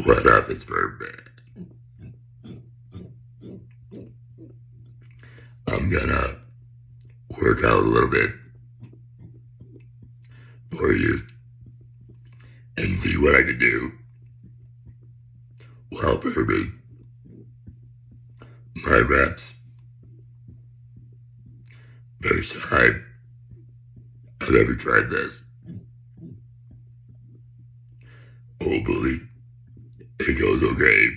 What up, it's Burp. I'm gonna work out a little bit for you and see what I can do while burping. My reps. First time I've ever tried this. Hopefully it goes okay.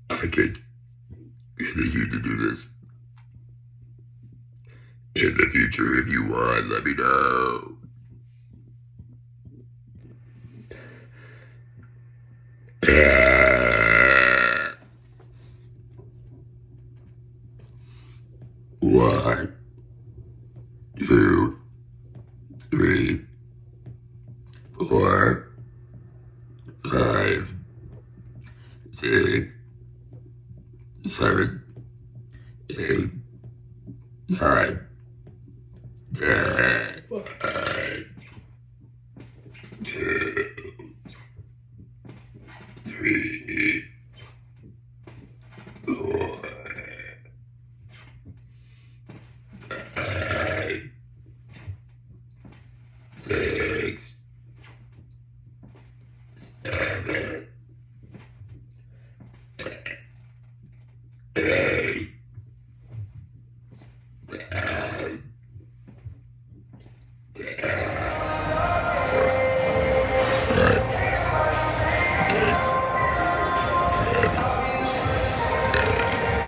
I can continue to do this in the future. If you want, let me know. One, two, three, 4, 5,